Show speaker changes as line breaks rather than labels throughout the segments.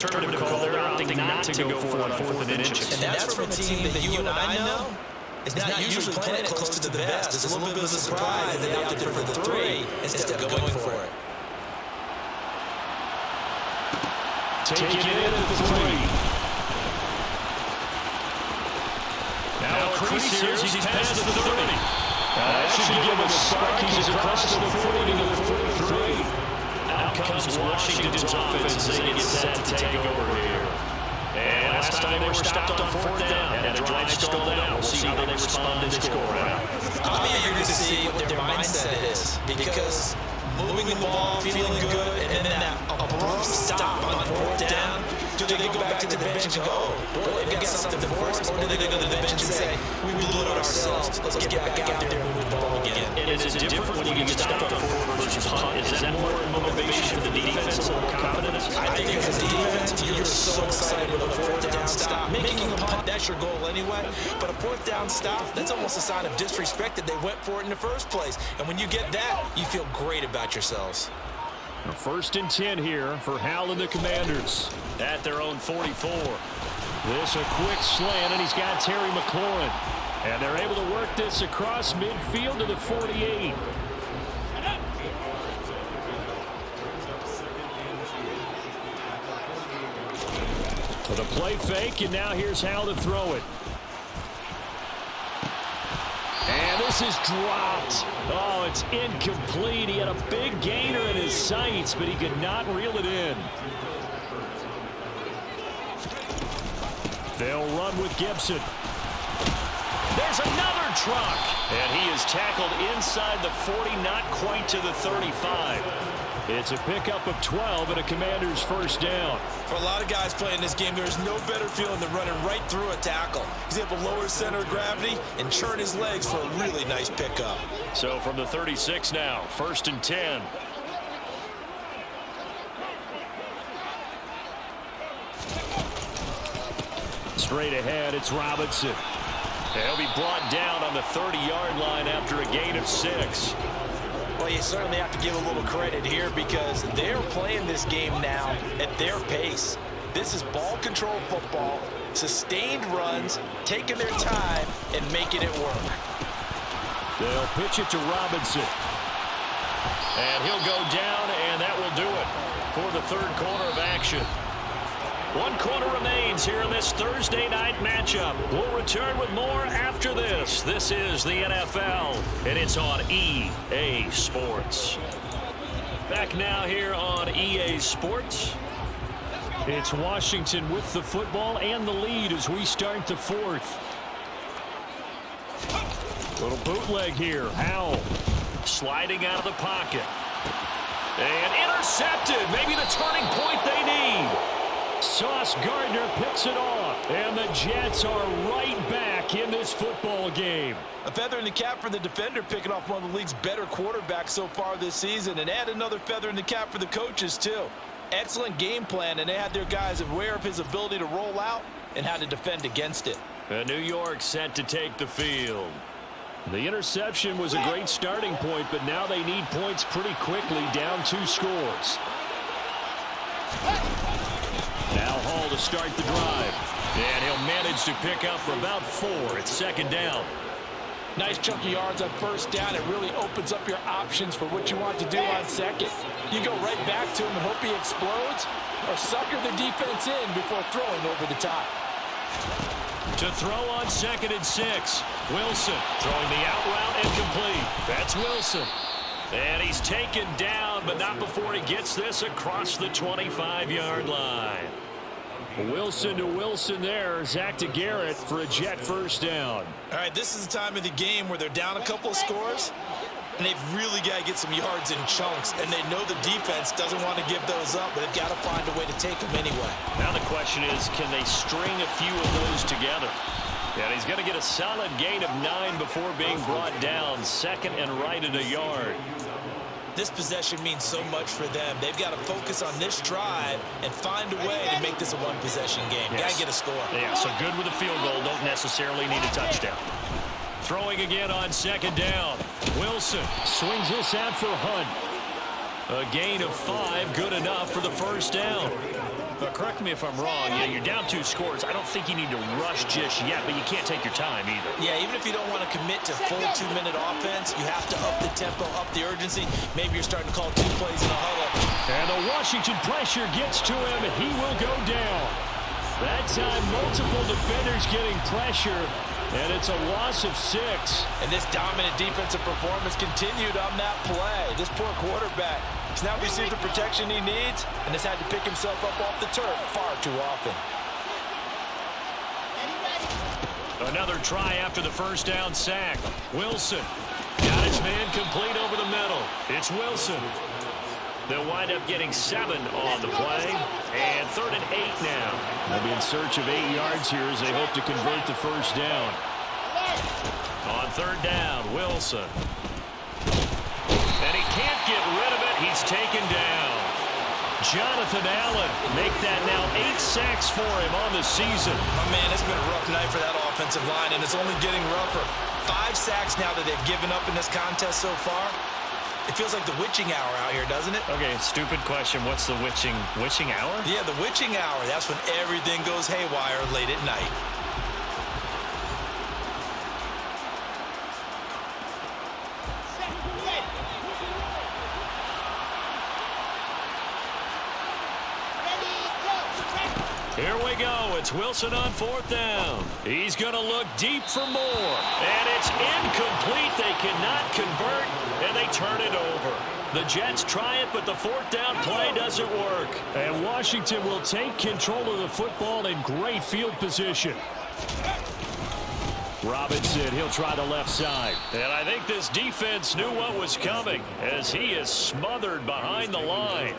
alternative call. They're opting not to go for it on 4th and inches.
And that's from a team that you and I know is not usually playing it close to the vest. It's a little bit of a surprise that they opted for the 3 instead of going for it.
Taking it in at the 3. Now a crease here as he's past the 30. That should give him a spark. He's across the 40 to the 43. Out comes Washington's offense as they get set to take over here. And last time they were stopped on 4th down. And their drive stalled out. We'll see how they respond to this score-out.
I'll be eager to see what their mindset is, because moving the ball, feeling good, and then that abrupt stop on 4th down. Do they go back to the bench and go, oh, boy, they've got something for us? Or do they go to the bench and say, we blew it ourselves, let's get back out there and move the ball again?
And is it different when you get stopped on 4th versus punt? Is that more motivation for the defense, more confidence?
I think as a defense, you're so excited with a 4th down stop. Making a punt, that's your goal anyway. But a 4th down stop, that's almost a sign of disrespect that they went for it in the first place. And when you get that, you feel great about yourselves.
1st and 10 here for Hal and the Commanders at their own 44. This a quick slant, and he's got Terry McLaurin. And they're able to work this across midfield to the 48. For the play fake, and now here's Hal to throw it. And this is dropped. Oh, it's incomplete. He had a big gainer in his sights, but he could not reel it in. They'll run with Gibson. There's another truck. And he is tackled inside the 40, not quite to the 35. It's a pickup of 12 and a Commander's 1st down.
For a lot of guys playing this game, there's no better feeling than running right through a tackle. He's able to lower his center of gravity and churn his legs for a really nice pickup.
So from the 36 now, 1st and 10. Straight ahead, it's Robinson. He'll be brought down on the 30-yard line after a gain of 6.
Well, you certainly have to give a little credit here because they're playing this game now at their pace. This is ball control football, sustained runs, taking their time, and making it work.
They'll pitch it to Robinson. And he'll go down, and that will do it for the 3rd quarter of action. 1 quarter remains here in this Thursday night matchup. We'll return with more after this. This is the NFL, and it's on EA Sports. Back now here on EA Sports. It's Washington with the football and the lead as we start the 4th. Little bootleg here. Howell sliding out of the pocket. And intercepted. Maybe the turning point they need. Sauce Gardner picks it off, and the Jets are right back in this football game.
A feather in the cap for the defender, picking off one of the league's better quarterbacks so far this season, and add another feather in the cap for the coaches too. Excellent game plan, and they had their guys aware of his ability to roll out and how to defend against it.
New York set to take the field. The interception was a great starting point, but now they need points pretty quickly, down 2 scores. Now Hall to start the drive. And he'll manage to pick up for about 4. It's 2nd down.
Nice chunky yards on 1st down. It really opens up your options for what you want to do on 2nd. You go right back to him and hope he explodes, or sucker the defense in before throwing over the top.
To throw on 2nd and 6. Wilson throwing the out route incomplete. That's Wilson. And he's taken down, but not before he gets this across the 25-yard line. Wilson to Wilson there. Zach to Garrett for a Jet 1st down.
All right, this is the time of the game where they're down a couple of scores, and they've really got to get some yards in chunks, and they know the defense doesn't want to give those up, but they've got to find a way to take them anyway.
Now the question is, can they string a few of those together? And he's going to get a solid gain of 9 before being brought down. 2nd and right at a yard.
This possession means so much for them. They've got to focus on this drive and find a way to make this a one-possession game.
Yes.
Got to get a score.
Yeah, so good with a field goal. Don't necessarily need a touchdown. Throwing again on 2nd down. Wilson swings this out for Hunt. A gain of 5, good enough for the 1st down. Correct me if I'm wrong. Yeah, you're down 2 scores. I don't think you need to rush just yet, but you can't take your time either.
Yeah, even if you don't want to commit to full 2-minute offense, you have to up the tempo, up the urgency. Maybe you're starting to call 2 plays in a huddle.
And the Washington pressure gets to him, and he will go down. That time, multiple defenders getting pressure, and it's a loss of 6.
And this dominant defensive performance continued on that play. This poor quarterback has now received the protection he needs and has had to pick himself up off the turf far too often.
Another try after the first down sack. Wilson got his man complete over the middle. It's Wilson. They'll wind up getting 7 on the play. And 3rd and 8 now. They'll be in search of 8 yards here as they hope to convert the first down. On 3rd down, Wilson. And he can't get rid of it. He's taken down. Jonathan Allen make that now 8 sacks for him on the season.
Oh, man, it's been a rough night for that offensive line, and it's only getting rougher. 5 sacks now that they've given up in this contest so far. It feels like the witching hour out here, doesn't it?
Okay, stupid question. What's the witching hour?
Yeah, the witching hour. That's when everything goes haywire late at night.
Here we go. It's Wilson on 4th down. He's going to look deep for more. And it's incomplete. They cannot convert, and they turn it over. The Jets try it, but the 4th down play doesn't work. And Washington will take control of the football in great field position. Robinson, he'll try the left side. And I think this defense knew what was coming as he is smothered behind the line.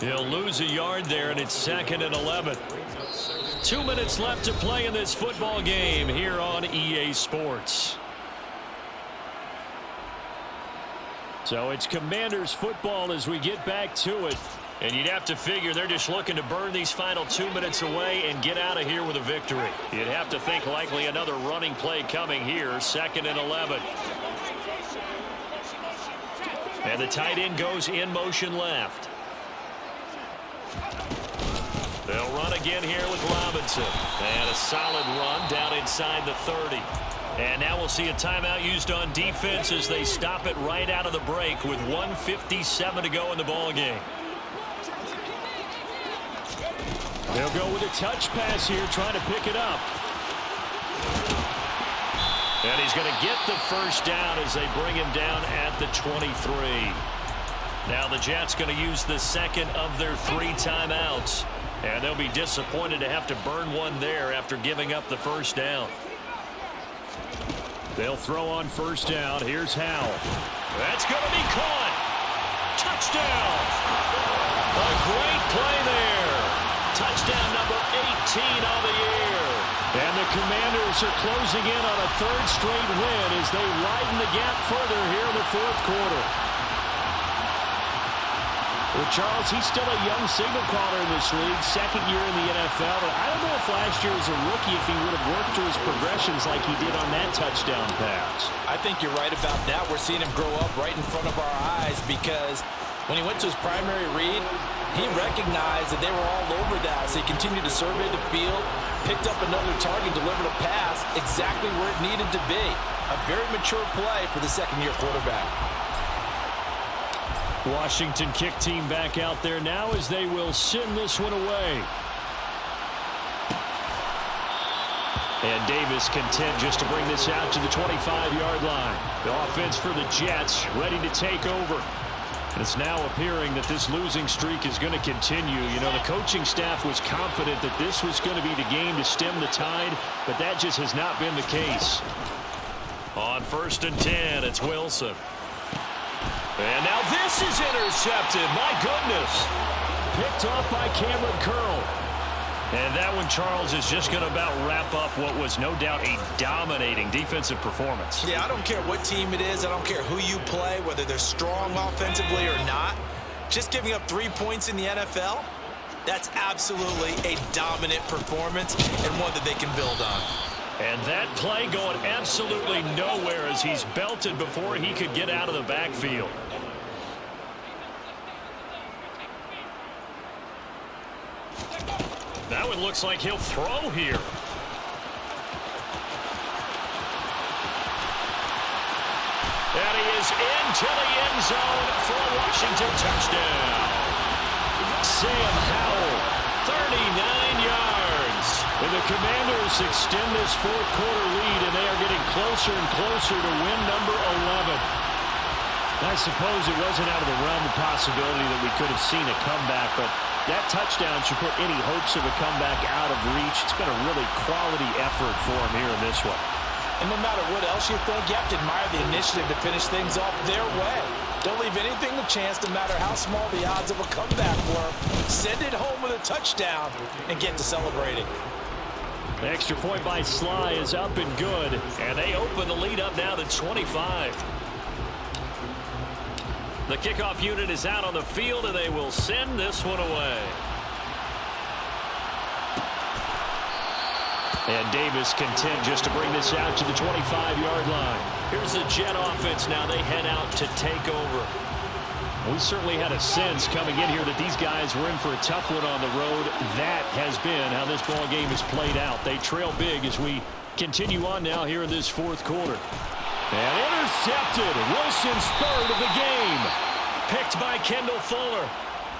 He'll lose a yard there, and it's 2nd and 11. 2 minutes left to play in this football game here on EA Sports. So it's Commanders football as we get back to it. And you'd have to figure they're just looking to burn these final 2 minutes away and get out of here with a victory. You'd have to think likely another running play coming here, 2nd and 11. And the tight end goes in motion left. They'll run again here with Robinson. And a solid run down inside the 30. And now we'll see a timeout used on defense as they stop it right out of the break with 1:57 to go in the ballgame. They'll go with a touch pass here, trying to pick it up. And he's going to get the first down as they bring him down at the 23. Now the Jets going to use the second of their 3 timeouts. And they'll be disappointed to have to burn one there after giving up the first down. They'll throw on first down. Here's Howell. That's going to be caught. Touchdown. A great play there. Touchdown number 18 on the year. And the Commanders are closing in on a 3rd straight win as they widen the gap further here in the 4th quarter. Well, Charles, he's still a young signal caller in this league, 2nd year in the NFL. But I don't know if last year as a rookie if he would have worked through his progressions like he did on that touchdown pass.
I think you're right about that. We're seeing him grow up right in front of our eyes because when he went to his primary read, he recognized that they were all over that. So he continued to survey the field, picked up another target, delivered a pass exactly where it needed to be. A very mature play for the 2nd-year quarterback.
Washington kick team back out there now as they will send this one away. And Davis content just to bring this out to the 25-yard line. The offense for the Jets ready to take over. And it's now appearing that this losing streak is going to continue. You know, the coaching staff was confident that this was going to be the game to stem the tide, but that just has not been the case. On 1st and 10, it's Wilson. And now this is intercepted. My goodness. Picked off by Cameron Curl. And that one, Charles, is just going to about wrap up what was no doubt a dominating defensive performance.
Yeah, I don't care what team it is. I don't care who you play, whether they're strong offensively or not. Just giving up 3 points in the NFL, that's absolutely a dominant performance and one that they can build on.
And that play going absolutely nowhere as he's belted before he could get out of the backfield. it looks like he'll throw here. And he is into the end zone for a Washington touchdown. Sam Howell, 39 yards. And the Commanders extend this fourth quarter lead, and they are getting closer and closer to win number 11. I suppose it wasn't out of the realm of possibility that we could have seen a comeback, but that touchdown should put any hopes of a comeback out of reach. It's been a really quality effort for him here in this one.
And no matter what else you think, you have to admire the initiative to finish things off their way. Don't leave anything to chance, no matter how small the odds of a comeback were. Send it home with a touchdown and get to celebrating.
The extra point by Sly is up and good, and they open the lead up now to 25. The kickoff unit is out on the field, and they will send this one away. And Davis content just to bring this out to the 25-yard line. Here's the Jet offense now. They head out to take over. We certainly had a sense coming in here that these guys were in for a tough one on the road. That has been how this ball game has played out. They trail big as we continue on now here in this fourth quarter. And intercepted. Wilson's third of the game. Picked by Kendall Fuller.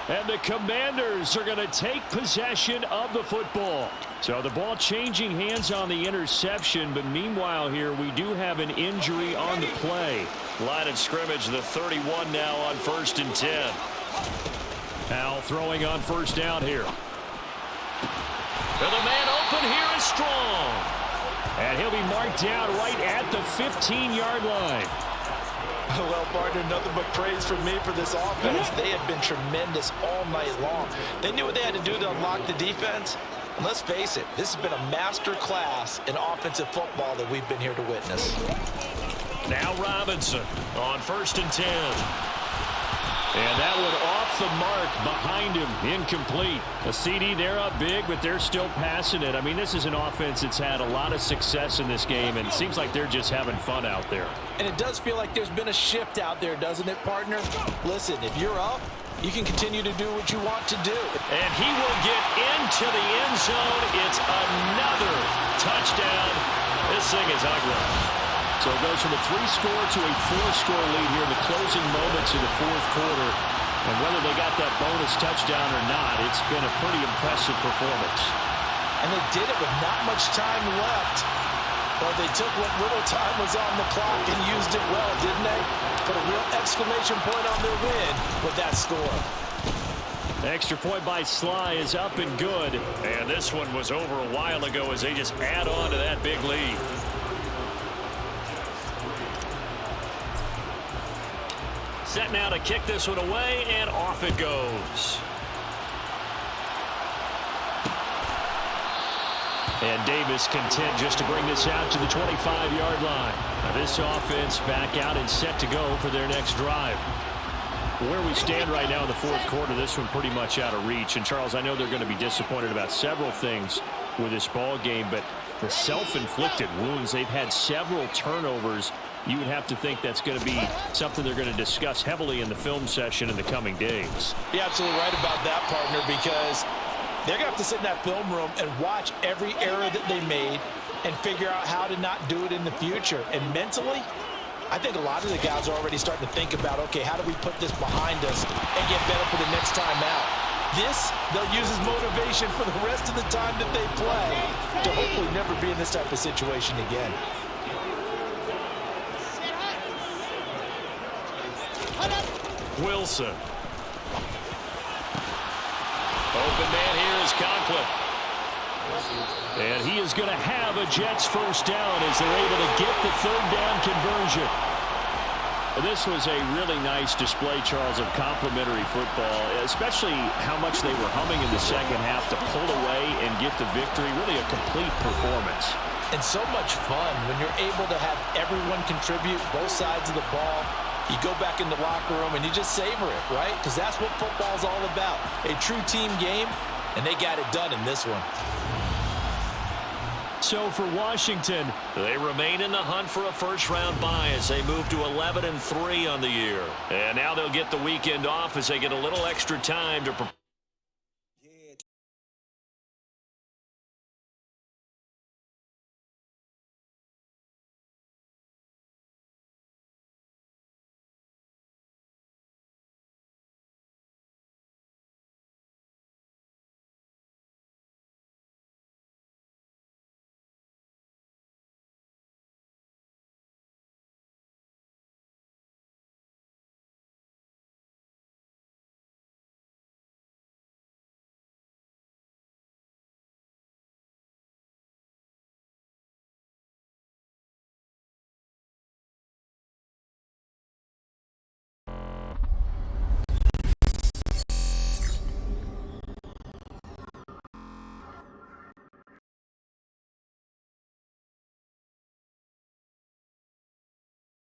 And the Commanders are going to take possession of the football. So the ball changing hands on the interception, but meanwhile here we do have an injury on the play. Line of scrimmage, the 31 now on 1st and 10. Al throwing on first down here. And the man open here is Strong. And he'll be marked down right at the 15-yard line.
Well, partner, nothing but praise from me for this offense. They have been tremendous all night long. They knew what they had to do to unlock the defense. And let's face it, this has been a master class in offensive football that we've been here to witness.
Now Robinson on 1st and 10. And that one off the mark behind him, incomplete. A CD, they're up big, but they're still passing it. I mean, this is an offense that's had a lot of success in this game, and it seems like they're just having fun out there.
And it does feel like there's been a shift out there, doesn't it, partner? Listen, if you're up, you can continue to do what you want to do.
And he will get into the end zone. It's another touchdown. This thing is ugly. So it goes from a 3-score to a 4-score lead here in the closing moments of the fourth quarter. And whether they got that bonus touchdown or not, it's been a pretty impressive performance.
And they did it with not much time left. But they took what little time was on the clock and used it well, didn't they? Put a real exclamation point on their win with that score.
The extra point by Sly is up and good. And this one was over a while ago as they just add on to that big lead. Set now to kick this one away, and off it goes. And Davis content just to bring this out to the 25-yard line. Now this offense back out and set to go for their next drive. Where we stand right now in the fourth quarter, this one pretty much out of reach. And Charles, I know they're going to be disappointed about several things with this ball game, but the self-inflicted wounds, they've had several turnovers. You would have to think that's going to be something they're going to discuss heavily in the film session in the coming days.
You're absolutely right about that, partner, because they're going to have to sit in that film room and watch every error that they made and figure out how to not do it in the future. And mentally, I think a lot of the guys are already starting to think about, okay, how do we put this behind us and get better for the next time out? This, they'll use as motivation for the rest of the time that they play to hopefully never be in this type of situation again.
Wilson. Open man here is Conklin. And he is going to have a Jets first down as they're able to get the third down conversion. This was a really nice display, Charles, of complimentary football, especially how much they were humming in the second half to pull away and get the victory. Really a complete performance.
And so much fun when you're able to have everyone contribute, both sides of the ball. You go back in the locker room and you just savor it, right? Because that's what football's all about. A true team game, and they got it done in this one.
So for Washington, they remain in the hunt for a first-round bye as they move to 11-3 on the year. And now they'll get the weekend off as they get a little extra time to prepare.